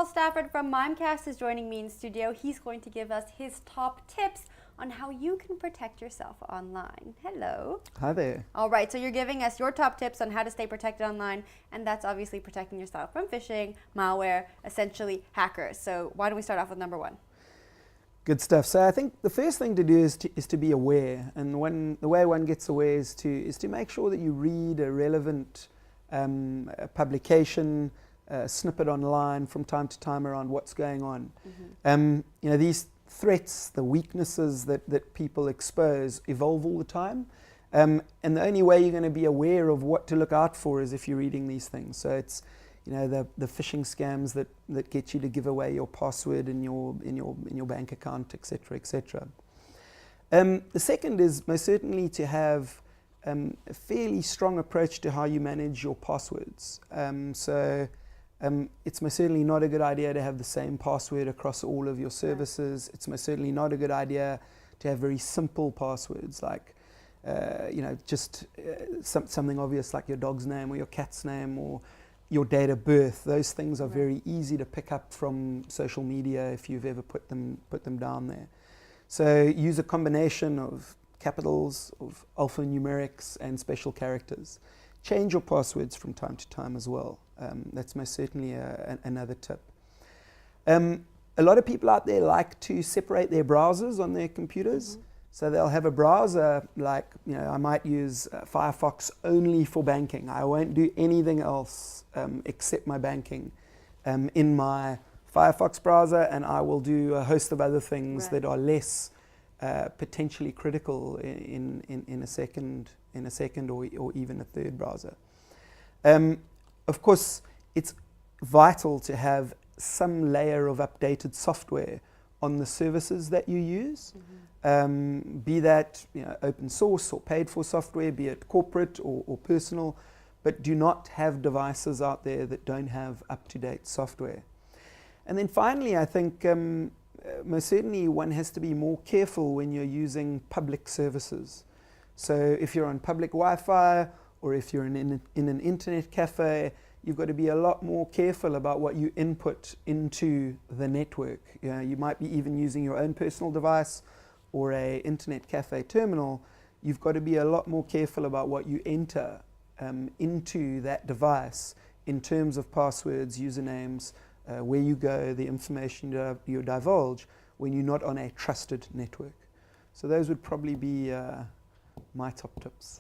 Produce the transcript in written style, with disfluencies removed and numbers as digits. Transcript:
Paul Stafford from Mimecast is joining me in studio. He's going to give us his top tips on how you can protect yourself online. Hello. Hi there. All right, so you're giving us your top tips on how to stay protected online, and that's obviously protecting yourself from phishing, malware, essentially hackers. So why don't we start off with number one? Good stuff. So I think the first thing to do is to be aware, and the way one gets aware is to make sure that you read a relevant publication, snippet online from time to time around what's going on. Mm-hmm. These threats, the weaknesses that people expose evolve all the time. And the only way you're going to be aware of what to look out for is if you're reading these things. So it's the phishing scams that get you to give away your password in your bank account, etc., etc. The second is most certainly to have a fairly strong approach to how you manage your passwords. It's most certainly not a good idea to have the same password across all of your services. It's most certainly not a good idea to have very simple passwords like something obvious like your dog's name or your cat's name or your date of birth. Those things are very easy to pick up from social media if you've ever put them down there. So use a combination of capitals, of alphanumerics and special characters. Change your passwords from time to time as well. That's most certainly another tip. A lot of people out there like to separate their browsers on their computers. Mm-hmm. So they'll have a browser like, I might use Firefox only for banking. I won't do anything else except my banking in my Firefox browser, and I will do a host of other things that are less potentially critical in a second or even a third browser. Of course, it's vital to have some layer of updated software on the services that you use. Mm-hmm. Be that open source or paid for software, be it corporate or personal, but do not have devices out there that don't have up-to-date software. And then finally, I think most certainly one has to be more careful when you're using public services. So if you're on public Wi-Fi or if you're in an internet cafe, you've got to be a lot more careful about what you input into the network. You might be even using your own personal device or a internet cafe terminal. You've got to be a lot more careful about what you enter into that device in terms of passwords, usernames, where you go, the information you divulge when you're not on a trusted network. So those would probably be my top tips.